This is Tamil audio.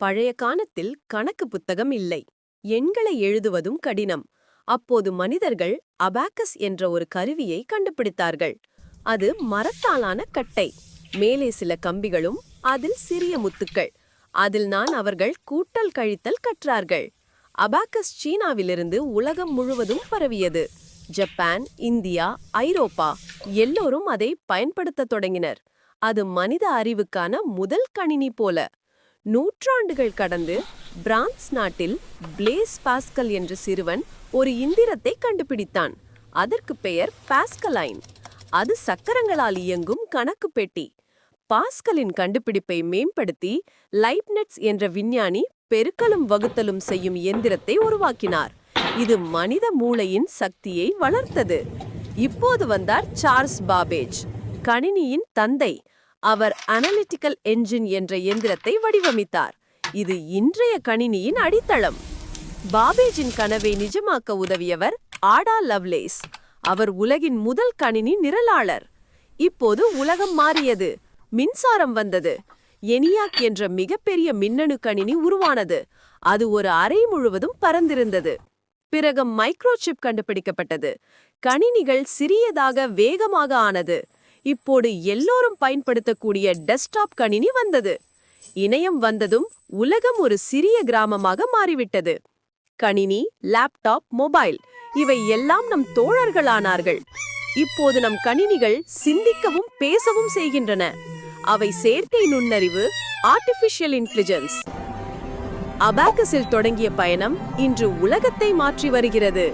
பழைய காலத்தில் கணக்கு புத்தகம் இல்லை. எண்களை எழுதுவதும் கடினம். அப்போது மனிதர்கள் அபாக்கஸ் என்ற ஒரு கருவியை கண்டுபிடித்தார்கள். அது மரத்தாலான கட்டை, மேலே சில கம்பிகளும் அதில் சிறிய முத்துக்கள். அதில் அவர்கள் கூட்டல் கழித்தல் கற்றார்கள். அபாக்கஸ் சீனாவிலிருந்து உலகம் முழுவதும் பரவியது. ஜப்பான், இந்தியா, ஐரோப்பா எல்லோரும் அதை பயன்படுத்தத் தொடங்கினர். அது மனித அறிவுக்கான முதல் கணினி போல. நூற்றாண்டுகள் கடந்து பிரான்ஸ் நாட்டில் பிளேஸ் பாஸ்கல் என்ற சிறுவன் ஒரு இந்திரத்தை கண்டுபிடித்தான். அதற்கு பெயர் பாஸ்கலைன். அது சக்கரங்களால் இயங்கும் கணக்கு பெட்டி. பாஸ்கலின் கண்டுபிடிப்பை மேம்படுத்தி லைப்னிட்ஸ் என்ற விஞ்ஞானி பெருக்கலும் வகுத்தலும் செய்யும் இயந்திரத்தை உருவாக்கினார். இது மனித மூளையின் சக்தியை வளர்த்தது. இப்போது வந்தார் சார்ல்ஸ் பாபேஜ், கணினியின் தந்தை. அவர் அனலிட்டிக்கல் என்ஜின் என்ற இயந்திரத்தை வடிவமைத்தார். இது இன்றைய கணினியின் அடித்தளம். பாபேஜின் கனவை நிஜமாக்க உதவியவர் ஆடா லவ்லேஸ். அவர் உலகின் முதல் கணினி நிரலாளர். இப்போது உலகம் மாறியது. மின்சாரம் வந்தது. எனியாக் என்ற மிகப்பெரிய மின்னணு கணினி உருவானது. அது ஒரு அறை முழுவதும் பறந்திருந்தது. பிறகு மைக்ரோசிப் கண்டுபிடிக்கப்பட்டது. கணினிகள் சிறியதாக வேகமாக ஆனது. இப்போது எல்லோரும் பயன்படுத்தக்கூடிய டெஸ்க்டாப் கணினி வந்தது. இணையம் வந்ததும் உலகம் ஒரு சிறிய கிராமமாக மாறிவிட்டது. கணினி, லேப்டாப், மொபைல் இவை எல்லாம் நம் தோழர்களானார்கள். இப்போது நம் கணினிகள் சிந்திக்கவும் பேசவும் செய்கின்றன. அவை செயற்கை நுண்ணறிவு, ஆர்டிஃபிஷியல் இன்டெலிஜென்ஸ். அபாக்கஸில் தொடங்கிய பயணம் இன்று உலகத்தை மாற்றி வருகிறது.